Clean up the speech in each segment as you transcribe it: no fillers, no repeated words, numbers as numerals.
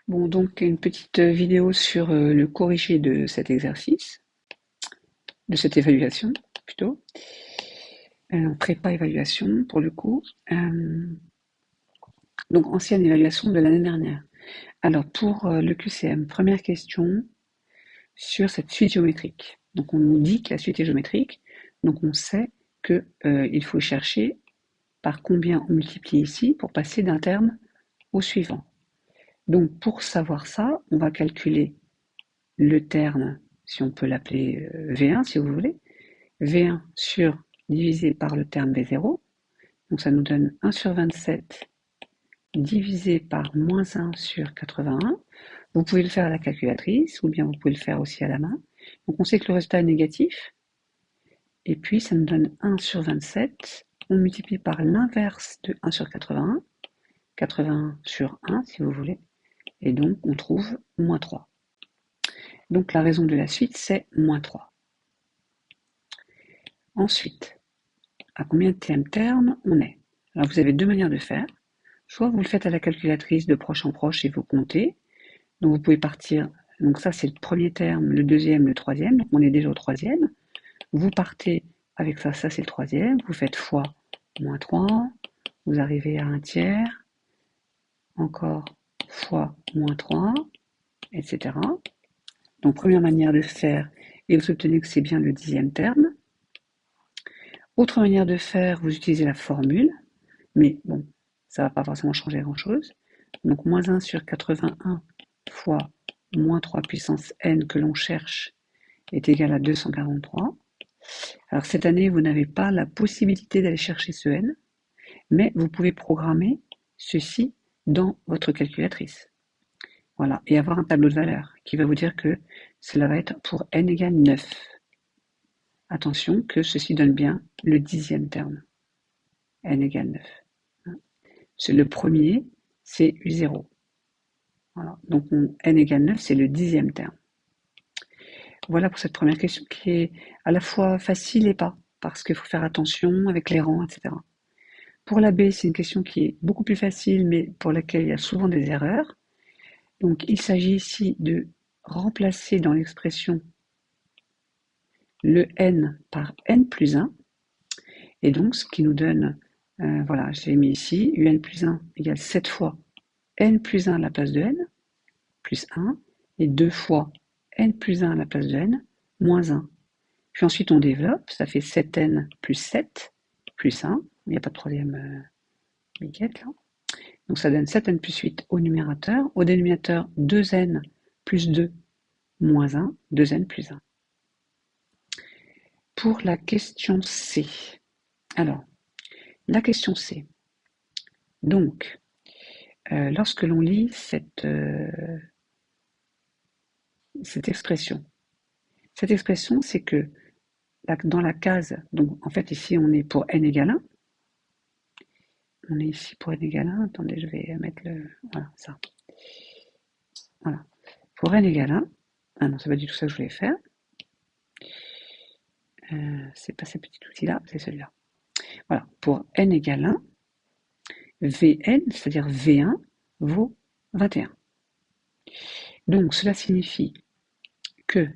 Bon, donc une petite vidéo sur le corrigé de cet exercice, de cette évaluation plutôt, prépa-évaluation pour le coup. Donc ancienne évaluation de l'année dernière. Alors pour le QCM, première question sur cette suite géométrique. Donc on nous dit que la suite est géométrique, donc on sait que il faut chercher par combien on multiplie ici pour passer d'un terme au suivant. Donc pour savoir ça, on va calculer le terme, si on peut l'appeler V1 si vous voulez, V1 sur divisé par le terme V0, donc ça nous donne 1 sur 27 divisé par moins 1 sur 81. Vous pouvez le faire à la calculatrice ou bien vous pouvez le faire aussi à la main. Donc on sait que le résultat est négatif, et puis ça nous donne 1 sur 27, on multiplie par l'inverse de 1 sur 81, 81 sur 1 si vous voulez, et donc on trouve moins 3. Donc la raison de la suite c'est moins 3. Ensuite, à combien de termes on est? Alors vous avez deux manières de faire. Soit vous le faites à la calculatrice de proche en proche et vous comptez. Donc vous pouvez partir, donc ça c'est le premier terme, le deuxième, le troisième, donc on est déjà au troisième. Vous partez avec ça, ça c'est le troisième, vous faites fois moins 3, vous arrivez à un tiers, encore fois moins 3, etc. Donc première manière de faire, et vous obtenez que c'est bien le dixième terme. Autre manière de faire, vous utilisez la formule, mais bon, ça ne va pas forcément changer grand-chose. Donc moins 1 sur 81 fois moins 3 puissance n que l'on cherche est égal à 243. Alors cette année, vous n'avez pas la possibilité d'aller chercher ce n, mais vous pouvez programmer ceci dans votre calculatrice. Voilà, et avoir un tableau de valeurs qui va vous dire que cela va être pour n égale 9. Attention que ceci donne bien le dixième terme, n égale 9. C'est le premier, c'est U0. Voilà, donc n égale 9, c'est le dixième terme. Voilà pour cette première question qui est à la fois facile et pas, parce qu'il faut faire attention avec les rangs, etc. Pour la B, c'est une question qui est beaucoup plus facile, mais pour laquelle il y a souvent des erreurs. Donc il s'agit ici de remplacer dans l'expression le n par n plus 1, et donc ce qui nous donne, voilà, j'ai mis ici, un plus 1 égale 7 fois n plus 1 à la place de n, plus 1, et 2 fois n plus 1 à la place de n, moins 1. Puis ensuite on développe, ça fait 7n plus 7, plus 1, il n'y a pas de troisième miquette là. Donc ça donne 7n plus 8 au numérateur, au dénominateur 2n plus 2 moins 1, 2n plus 1. Pour la question C, alors, la question C, donc, lorsque l'on lit cette expression, c'est que dans la case, donc en fait ici on est pour n égale 1, on est ici pour n égale 1, attendez je vais mettre le, voilà ça, voilà, pour n égale 1, ah non c'est pas du tout ça que je voulais faire, c'est pas ce petit outil là, c'est celui-là, voilà, pour n égale 1, Vn, c'est-à-dire V1, vaut 21. Donc cela signifie que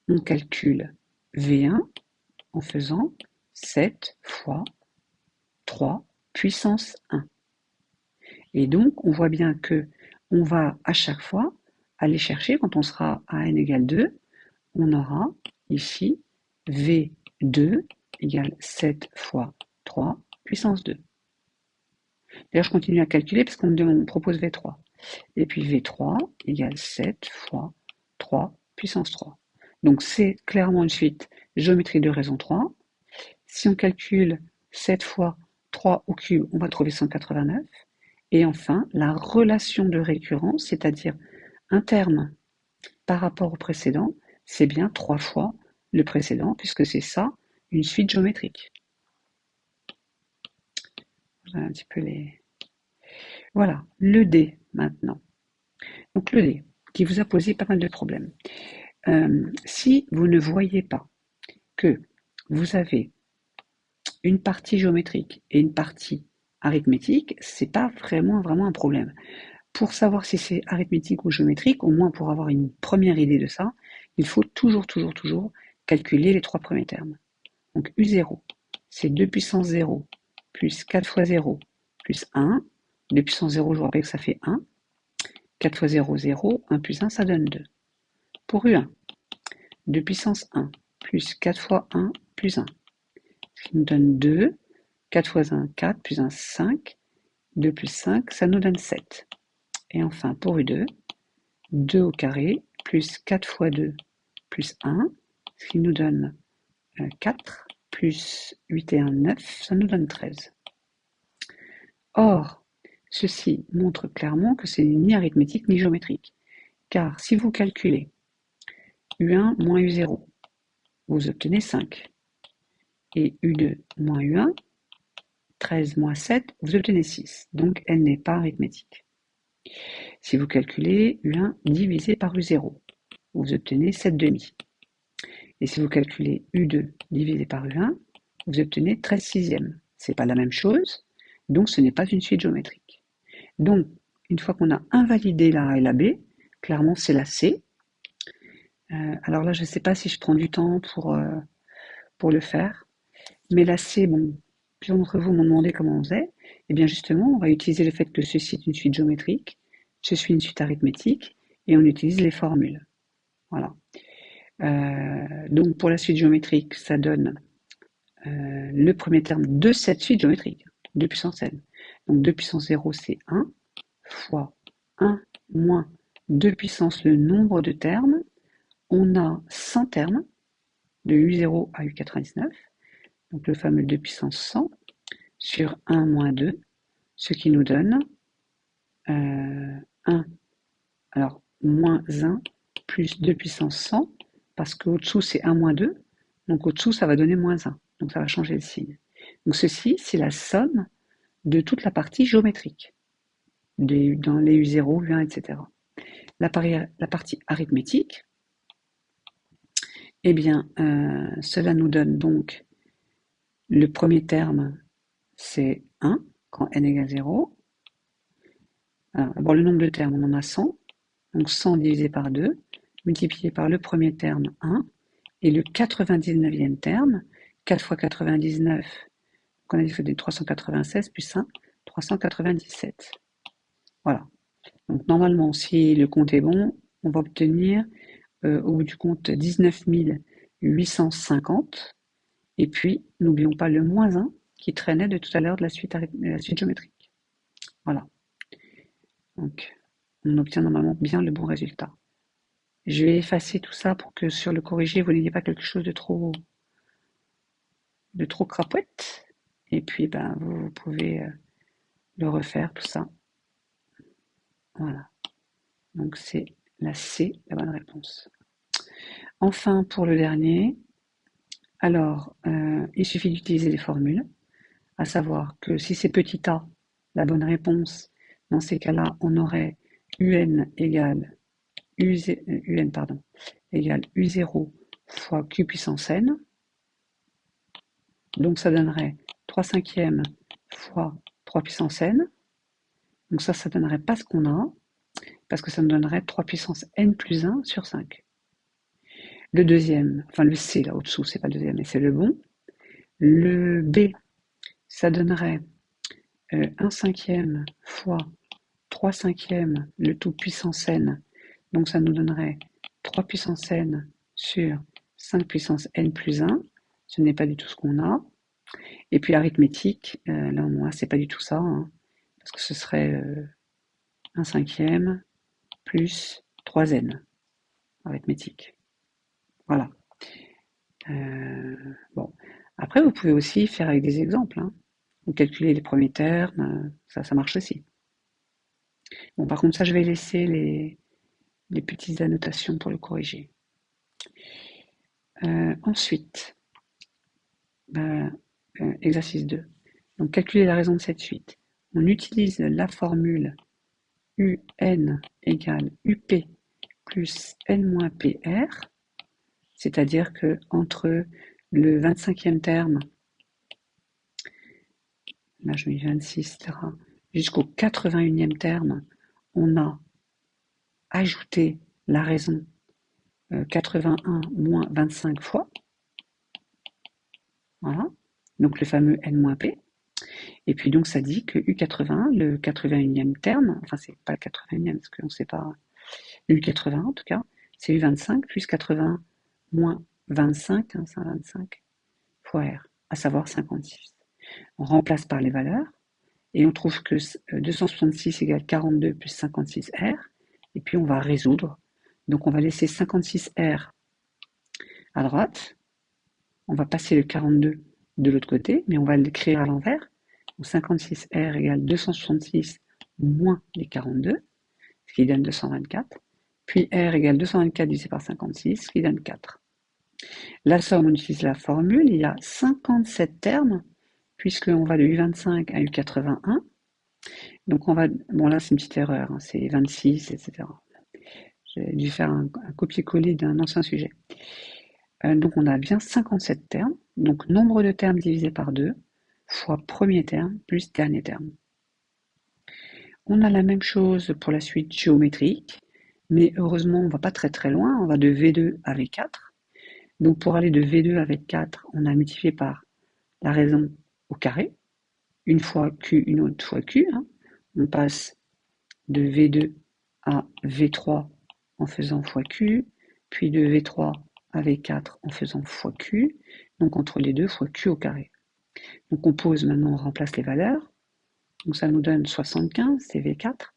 on calcule V1 en faisant 7 fois 3 puissance 1. Et donc, on voit bien que on va à chaque fois aller chercher, quand on sera à n égale 2, on aura ici V2 égale 7 fois 3 puissance 2. D'ailleurs, je continue à calculer parce qu'on me propose V3. Et puis V3 égale 7 fois 3 puissance 3. Donc c'est clairement une suite géométrie de raison 3. Si on calcule 7 fois 3 au cube, on va trouver 189. Et enfin, la relation de récurrence, c'est-à-dire un terme par rapport au précédent, c'est bien 3 fois le précédent, puisque c'est ça, une suite géométrique. Voilà un petit peu les... Voilà, le D maintenant. Donc le D, qui vous a posé pas mal de problèmes. Si vous ne voyez pas que vous avez une partie géométrique et une partie arithmétique, c'est pas vraiment un problème. pour savoir si c'est arithmétique ou géométrique, au moins pour avoir une première idée de ça, il faut toujours calculer les 3 premiers termes. Donc U0, c'est 2 puissance 0 plus 4 fois 0 plus 1. 2 puissance 0, je vous rappelle que ça fait 1. 4 fois 0, 0. 1 plus 1, ça donne 2. Pour U1, 2 puissance 1 plus 4 fois 1 plus 1. Ce qui nous donne 2. 4 fois 1, 4, plus 1, 5. 2 plus 5, ça nous donne 7. Et enfin, pour U2, 2 au carré, plus 4 fois 2, plus 1, ce qui nous donne 4, plus 8 et 1, 9, ça nous donne 13. Or, ceci montre clairement que c'est ni arithmétique ni géométrique. Car si vous calculez U1 moins U0, vous obtenez 5. Et U2 moins U1, 13 moins 7, vous obtenez 6. Donc, elle n'est pas arithmétique. Si vous calculez U1 divisé par U0, vous obtenez 7 demi. Et si vous calculez U2 divisé par U1, vous obtenez 13 sixièmes. Ce n'est pas la même chose, donc ce n'est pas une suite géométrique. Donc, une fois qu'on a invalidé la A et la B, clairement c'est la C. Alors là, je ne sais pas si je prends du temps pour le faire, mais la C, bon, plusieurs d'entre vous m'ont demandé comment on faisait. Et bien justement, on va utiliser le fait que ceci est une suite géométrique, ceci une suite arithmétique, et on utilise les formules. Voilà. Donc pour la suite géométrique, ça donne le premier terme de cette suite géométrique, 2 puissance n. Donc 2 puissance 0, c'est 1, fois 1 moins 2 puissance le nombre de termes. On a 100 termes, de U0 à U99, donc le fameux 2 puissance 100, sur 1 moins 2, ce qui nous donne 1, alors moins 1 plus 2 puissance 100, parce qu'au-dessous c'est 1 moins 2, donc au-dessous ça va donner moins 1, donc ça va changer le signe. Donc ceci, c'est la somme de toute la partie géométrique, dans les U0, U1, etc. La partie arithmétique, eh bien, cela nous donne donc le premier terme, c'est 1, quand n égale 0. Alors, d'abord, le nombre de termes, on en a 100. Donc 100 divisé par 2, multiplié par le premier terme, 1, et le 99e terme, 4 fois 99, qu'on a dit que c'était 396, plus 1, 397. Voilà. Donc normalement, si le compte est bon, on va obtenir au bout du compte 19 850. Et puis, n'oublions pas le moins 1 qui traînait de tout à l'heure de la suite géométrique. Voilà. Donc, on obtient normalement bien le bon résultat. Je vais effacer tout ça pour que sur le corrigé, vous n'ayez pas quelque chose de trop crapouette. Et puis, ben, vous pouvez le refaire, tout ça. Voilà. Donc, c'est la C, la bonne réponse. Enfin, pour le dernier, alors, il suffit d'utiliser les formules, à savoir que si c'est petit a, la bonne réponse, dans ces cas-là, on aurait UN égale égale U0 fois Q puissance n. Donc ça donnerait 3 cinquièmes fois 3 puissance n. Donc ça donnerait pas ce qu'on a, parce que ça nous donnerait 3 puissance n plus 1 sur 5. Le deuxième, enfin le C là au-dessous, c'est pas le deuxième, mais c'est le bon. Le B, ça donnerait 1 cinquième fois 3 cinquièmes, le tout puissance n. Donc ça nous donnerait 3 puissance n sur 5 puissance n plus 1. Ce n'est pas du tout ce qu'on a. Et puis l'arithmétique, là moi c'est pas du tout ça, hein, parce que ce serait 1 cinquième plus 3n, arithmétique. Voilà. Bon. Après vous pouvez aussi faire avec des exemples. Hein. Vous calculez les premiers termes, ça marche aussi. Bon, par contre ça je vais laisser les petites annotations pour le corriger. Ensuite, exercice 2. Donc calculer la raison de cette suite. On utilise la formule UN égale UP plus N-PR, c'est-à-dire que entre le 25e terme, là je mets 26, jusqu'au 81e terme, on a ajouté la raison 81 moins 25 fois. Voilà. Donc le fameux n-p. Et puis donc ça dit que U81, le 81e terme, enfin c'est pas le 81e parce qu'on ne sait pas, U81 en tout cas, c'est U25 plus 80 moins 25, hein, c'est 25, fois R, à savoir 56. On remplace par les valeurs et on trouve que 266 égale 42 plus 56R, et puis on va résoudre. Donc on va laisser 56R à droite, on va passer le 42 de l'autre côté, mais on va l'écrire à l'envers. 56R égale 266 moins les 42, ce qui donne 224. Puis R égale 224 divisé par 56, ce qui donne 4. La somme, on utilise la formule, il y a 57 termes, puisqu'on va de U25 à U81. Donc on va, bon là c'est une petite erreur, hein, c'est 26, etc. J'ai dû faire un copier-coller d'un ancien sujet. Donc on a bien 57 termes, donc nombre de termes divisé par 2, fois premier terme plus dernier terme. On a la même chose pour la suite géométrique, mais heureusement on ne va pas très très loin, on va de V2 à V4. Donc pour aller de V2 à V4, on a multiplié par la raison au carré, une fois Q, une autre fois Q. Hein. On passe de V2 à V3 en faisant fois Q, puis de V3 à V4 en faisant fois Q, donc entre les deux fois Q au carré. Donc on pose maintenant, on remplace les valeurs, donc ça nous donne 75, c'est V4,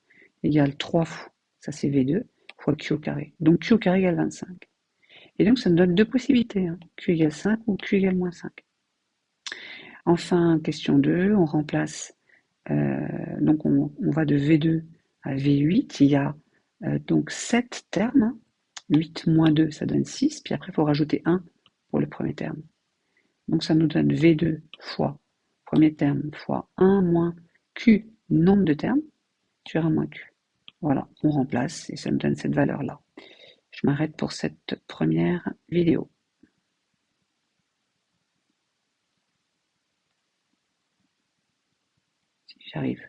égale 3 fois, ça c'est V2, fois Q au carré. Donc Q au carré égale 25. Et donc ça nous donne deux possibilités, hein, Q égale 5 ou Q égale moins 5. Enfin, question 2, on remplace, donc on va de V2 à V8, il y a donc 7 termes, 8 moins 2, ça donne 6, puis après il faut rajouter 1 pour le premier terme. Donc ça nous donne V2 fois premier terme fois 1 moins Q, nombre de termes, sur 1 moins Q. Voilà, on remplace et ça me donne cette valeur-là. Je m'arrête pour cette première vidéo. Si j'arrive.